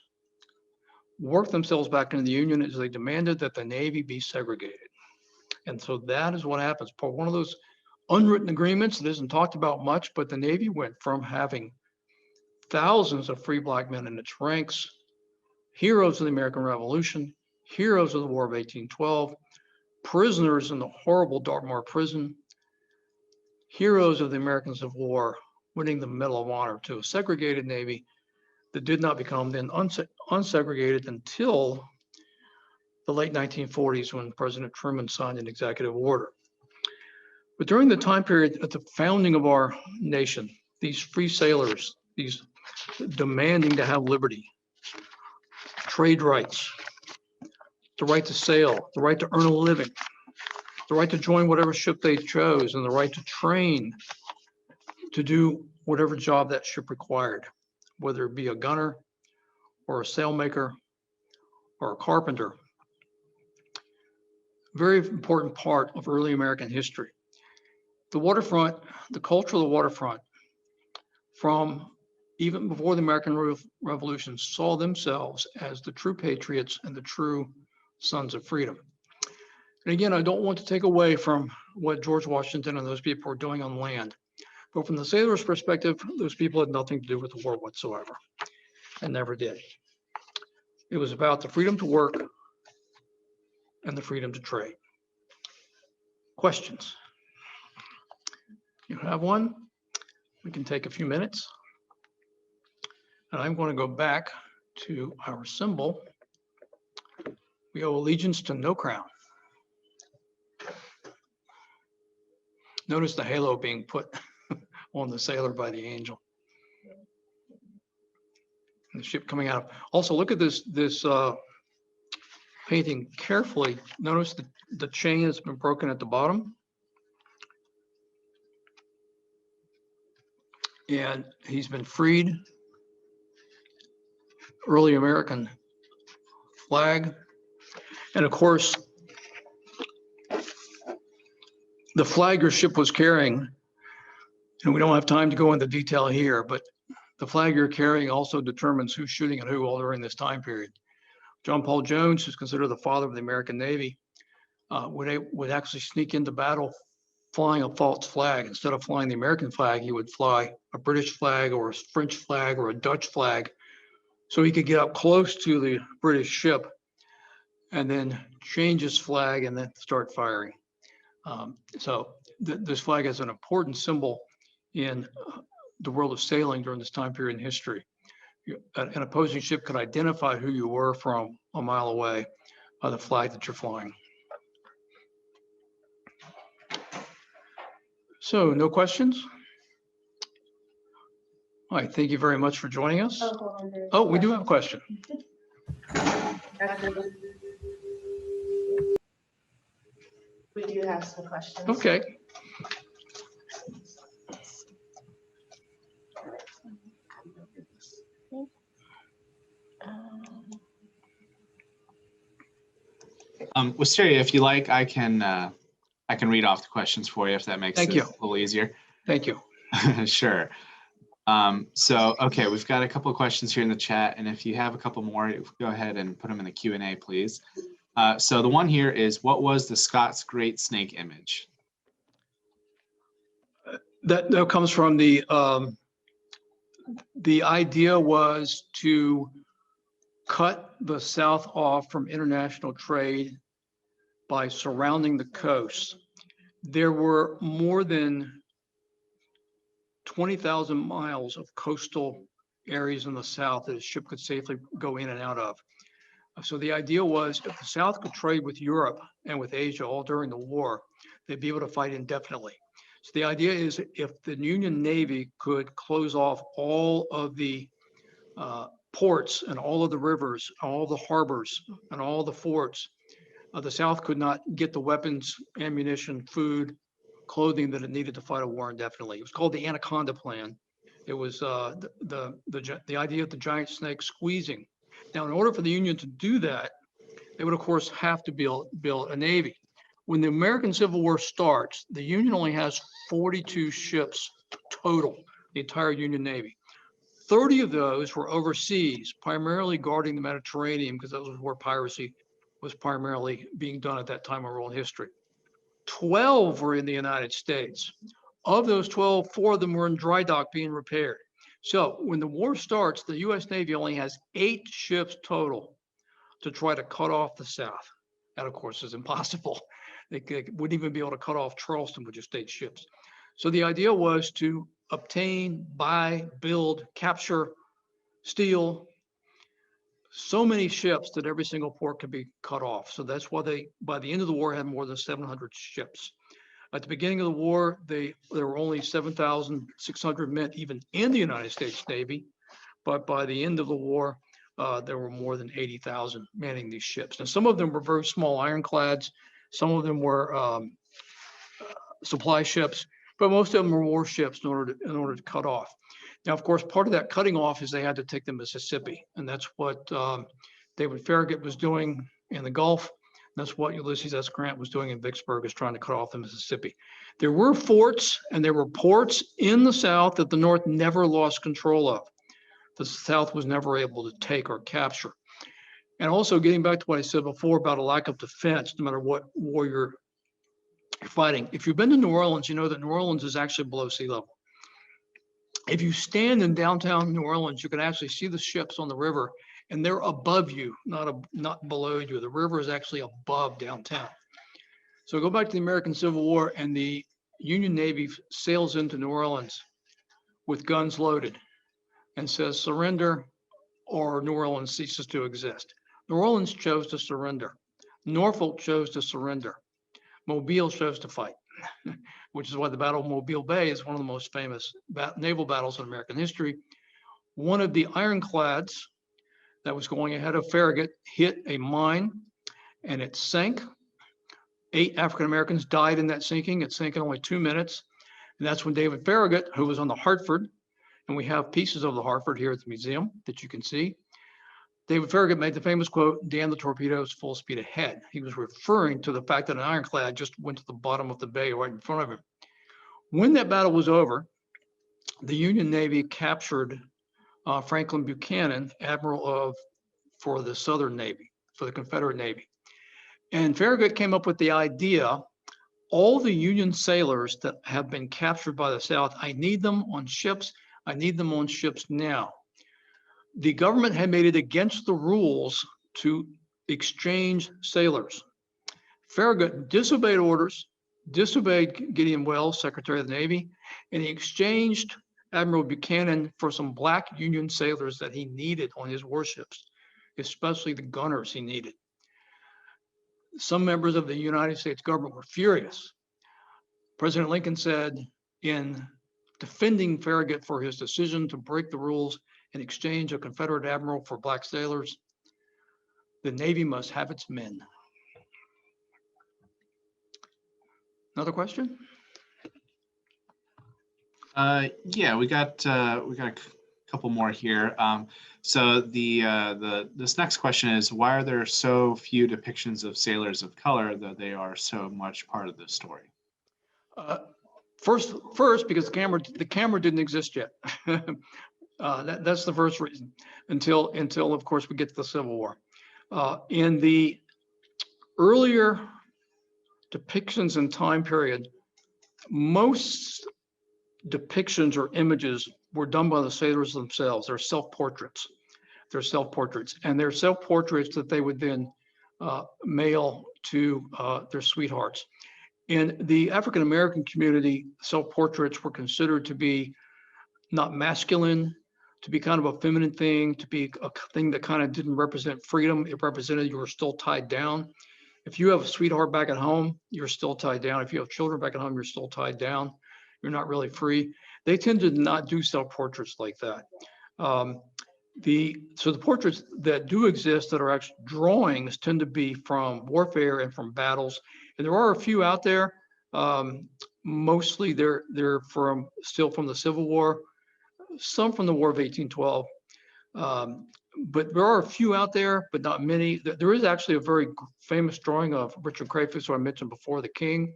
worked themselves back into the Union is they demanded that the Navy be segregated. And so that is what happens. For one of those unwritten agreements that isn't talked about much, but the Navy went from having thousands of free black men in its ranks, heroes of the American Revolution, heroes of the War of 1812, prisoners in the horrible Dartmoor prison, heroes of the American Civil War, winning the Medal of Honor to a segregated Navy that did not become then unsegregated until the late 1940s when President Truman signed an executive order. But during the time period at the founding of our nation, these free sailors, these demanding to have liberty, trade rights, the right to sail, the right to earn a living, the right to join whatever ship they chose, and the right to train to do whatever job that ship required, whether it be a gunner or a sailmaker or a carpenter. Very important part of early American history. The waterfront, the culture of the waterfront, from even before the American Revolution, saw themselves as the true patriots and the true sons of freedom. And again, I don't want to take away from what George Washington and those people were doing on land. But from the sailor's perspective, those people had nothing to do with the war whatsoever, and never did. It was about the freedom to work and the freedom to trade. Questions? You have one? We can take a few minutes. And I'm going to go back to our symbol. We owe allegiance to no crown. Notice the halo being put on the sailor by the angel. And the ship coming out. Also, look at this painting carefully. Notice the chain has been broken at the bottom. And he's been freed. Early American flag. And of course, the flag your ship was carrying, and we don't have time to go into detail here, but the flag you're carrying also determines who's shooting at who all during this time period. John Paul Jones, who's considered the father of the American Navy, would actually sneak into battle flying a false flag. Instead of flying the American flag, he would fly a British flag or a French flag or a Dutch flag, so he could get up close to the British ship and then change his flag and then start firing. So this flag is an important symbol in the world of sailing during this time period in history. An opposing ship could identify who you were from a mile away by the flag that you're flying. So no questions? All right, thank you very much for joining us. Oh, we do have a question. We do have some questions. Okay. Wisteria, if you like, I can read off the questions for you if that makes it a little easier. Thank you. Sure. So, okay, we've got a couple of questions here in the chat, and if you have a couple more, go ahead and put them in the Q&A, please. So the one here is, what was the Scots Great Snake image? That comes from the idea was to cut the South off from international trade by surrounding the coast. There were more than 20,000 miles of coastal areas in the South that a ship could safely go in and out of. So the idea was if the South could trade with Europe and with Asia all during the war, they'd be able to fight indefinitely. So the idea is if the Union Navy could close off all of the ports and all of the rivers, all the harbors and all the forts, the South could not get the weapons, ammunition, food, clothing that it needed to fight a war indefinitely. It was called the Anaconda Plan. It was the idea of the giant snake squeezing. Now, in order for the Union to do that, they would, of course, have to build a Navy. When the American Civil War starts, the Union only has 42 ships total, the entire Union Navy. 30 of those were overseas, primarily guarding the Mediterranean, because that was where piracy was primarily being done at that time of world history. 12 were in the United States. Of those 12, 4 of them were in dry dock being repaired. So when the war starts, the US Navy only has 8 ships total to try to cut off the South. That, of course, is impossible. They wouldn't even be able to cut off Charleston with just 8 ships. So the idea was to obtain, buy, build, capture, steal so many ships that every single port could be cut off. So that's why they, by the end of the war, had more than 700 ships. At the beginning of the war, there were only 7,600 men even in the United States Navy. But by the end of the war, there were more than 80,000 manning these ships. Now, some of them were very small ironclads. Some of them were supply ships, but most of them were warships in order to cut off. Now, of course, part of that cutting off is they had to take the Mississippi, and that's what David Farragut was doing in the Gulf. That's what Ulysses S. Grant was doing in Vicksburg, is trying to cut off the Mississippi. There were forts and there were ports in the South that the North never lost control of. The South was never able to take or capture. And also getting back to what I said before about a lack of defense, no matter what war you're fighting. If you've been to New Orleans, you know that New Orleans is actually below sea level. If you stand in downtown New Orleans, you can actually see the ships on the river, and they're above you, not below you. The river is actually above downtown. So go back to the American Civil War, and the Union Navy sails into New Orleans with guns loaded and says, surrender or New Orleans ceases to exist. New Orleans chose to surrender. Norfolk chose to surrender. Mobile chose to fight, which is why the Battle of Mobile Bay is one of the most famous naval battles in American history. One of the ironclads that was going ahead of Farragut hit a mine and it sank. 8 African Americans died in that sinking. It sank in only 2 minutes. And that's when David Farragut, who was on the Hartford, and we have pieces of the Hartford here at the museum that you can see. David Farragut made the famous quote, "Damn the torpedoes, full speed ahead." He was referring to the fact that an ironclad just went to the bottom of the bay right in front of him. When that battle was over, the Union Navy captured Franklin Buchanan, admiral for the Southern Navy, for the Confederate Navy. And Farragut came up with the idea, all the Union sailors that have been captured by the South, I need them on ships. I need them on ships now. The government had made it against the rules to exchange sailors. Farragut disobeyed orders, disobeyed Gideon Welles, Secretary of the Navy, and he exchanged Admiral Buchanan for some black Union sailors that he needed on his warships, especially the gunners he needed. Some members of the United States government were furious. President Lincoln said, in defending Farragut for his decision to break the rules and exchange a Confederate admiral for black sailors, the Navy must have its men. Another question? Yeah, we got a couple more here. So this next question is, why are there so few depictions of sailors of color, though they are so much part of the story? First, because the camera didn't exist yet. That's the first reason. Until of course we get to the Civil War. In the earlier depictions and time period, most depictions or images were done by the sailors themselves. They're self-portraits. They're self-portraits, and they're self-portraits that they would then mail to their sweethearts. In the African American community, self-portraits were considered to be not masculine, to be kind of a feminine thing, to be a thing that kind of didn't represent freedom. It represented you were still tied down. If you have a sweetheart back at home, you're still tied down. If you have children back at home, you're still tied down. You're not really free. They tend to not do self-portraits like that. So the portraits that do exist that are actually drawings tend to be from warfare and from battles. And there are a few out there. Mostly they're still from the Civil War, some from the War of 1812. But there are a few out there, but not many. There is actually a very famous drawing of Richard Crayfus, who I mentioned before, the king,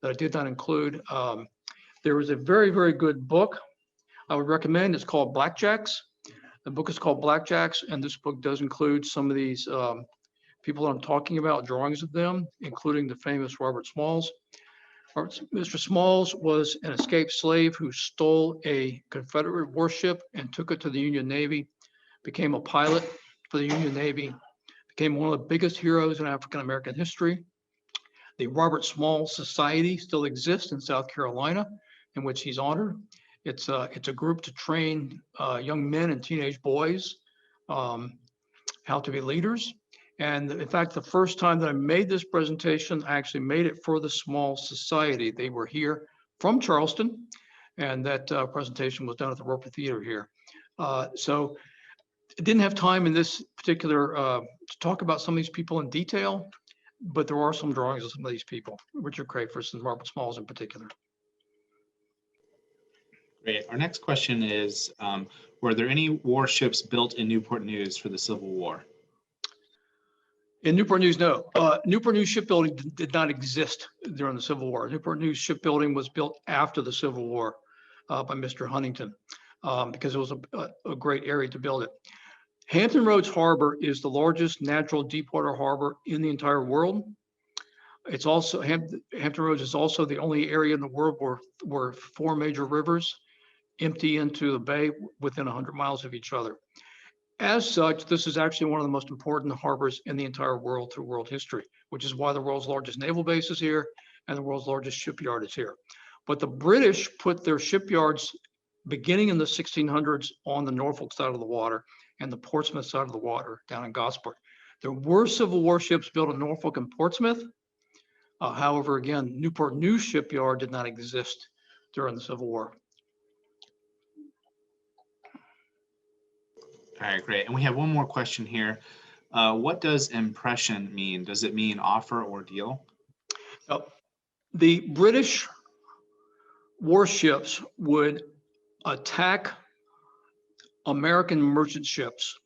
that I did not include. There was a very, very good book I would recommend. It's called Blackjacks. The book is called Blackjacks, and this book does include some of these people that I'm talking about, drawings of them, including the famous Robert Smalls. Mr. Smalls was an escaped slave who stole a Confederate warship and took it to the Union Navy, became a pilot for the Union Navy, became one of the biggest heroes in African American history. The Robert Smalls Society still exists in South Carolina, in which he's honored. It's a group to train young men and teenage boys how to be leaders. And in fact, the first time that I made this presentation, I actually made it for the Small Society. They were here from Charleston, and that presentation was done at the Roper Theater here. So I didn't have time in this particular to talk about some of these people in detail, but there are some drawings of some of these people, Richard Crayford and Robert Smalls in particular. Great. Our next question is, were there any warships built in Newport News for the Civil War? In Newport News, no. Newport News shipbuilding did not exist during the Civil War. Newport News shipbuilding was built after the Civil War by Mr. Huntington because it was a great area to build it. Hampton Roads Harbor is the largest natural deepwater harbor in the entire world. It's also, Hampton Roads is also the only area in the world where 4 major rivers empty into the bay within 100 miles of each other. As such, this is actually one of the most important harbors in the entire world through world history, which is why the world's largest naval base is here and the world's largest shipyard is here. But the British put their shipyards beginning in the 1600s on the Norfolk side of the water and the Portsmouth side of the water down in Gosport. There were Civil War ships built in Norfolk and Portsmouth. However, again, Newport News shipyard did not exist during the Civil War. All right, great. And we have one more question here. What does impression mean? Does it mean offer or deal? The British warships would attack American merchant ships,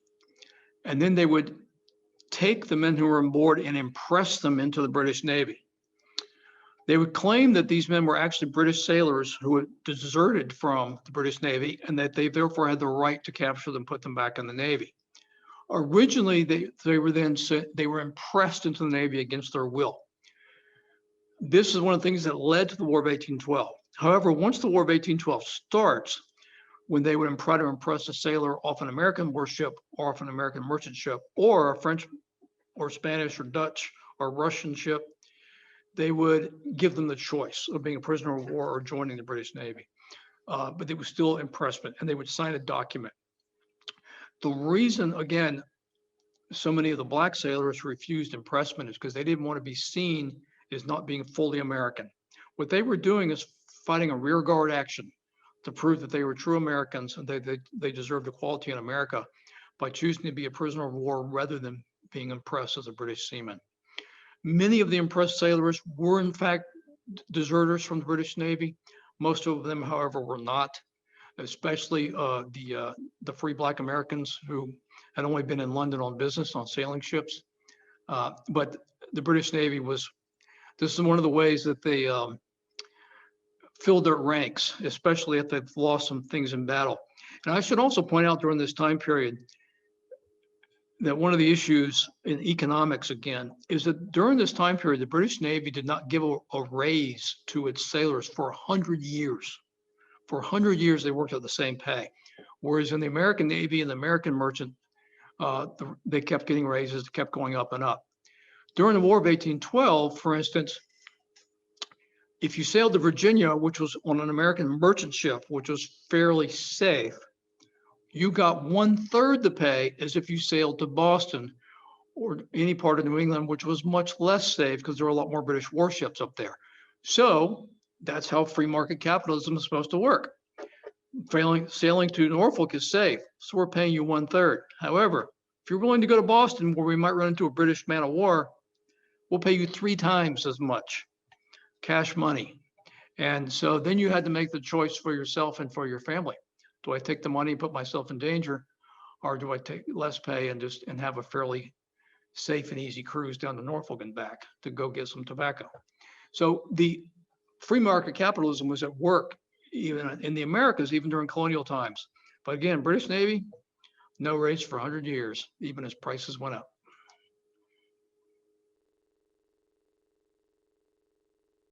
and then they would take the men who were on board and impress them into the British Navy. They would claim that these men were actually British sailors who had deserted from the British Navy and that they therefore had the right to capture them, put them back in the Navy. Originally, they were impressed into the Navy against their will. This is one of the things that led to the War of 1812. However, once the War of 1812 starts, when they would try to impress a sailor off an American warship or off an American merchant ship or a French or Spanish or Dutch or Russian ship, they would give them the choice of being a prisoner of war or joining the British Navy. But it was still impressment, and they would sign a document. The reason, again, so many of the black sailors refused impressment is because they didn't want to be seen as not being fully American. What they were doing is fighting a rear guard action to prove that they were true Americans and they deserved equality in America by choosing to be a prisoner of war rather than being impressed as a British seaman. Many of the impressed sailors were in fact deserters from the British Navy. Most of them, however, were not, especially the free black Americans who had only been in London on business on sailing ships. But the British Navy this is one of the ways that they filled their ranks, especially if they've lost some things in battle. And I should also point out during this time period that one of the issues in economics, again, is that during this time period, the British Navy did not give a raise to its sailors for 100 years. For 100 years, they worked at the same pay. Whereas in the American Navy and the American merchant, they kept getting raises, kept going up and up. During the War of 1812, for instance, if you sailed to Virginia, which was on an American merchant ship, which was fairly safe, you got 1/3 the pay as if you sailed to Boston or any part of New England, which was much less safe because there were a lot more British warships up there. So that's how free market capitalism is supposed to work. Sailing to Norfolk is safe, so we're paying you 1/3. However, if you're willing to go to Boston where we might run into a British man of war, we'll pay you 3 times as much cash money. And so then you had to make the choice for yourself and for your family. Do I take the money and put myself in danger, or do I take less pay and have a fairly safe and easy cruise down to Norfolk and back to go get some tobacco? So the free market capitalism was at work even in the Americas, even during colonial times. But again, British Navy, no raise for 100 years, even as prices went up.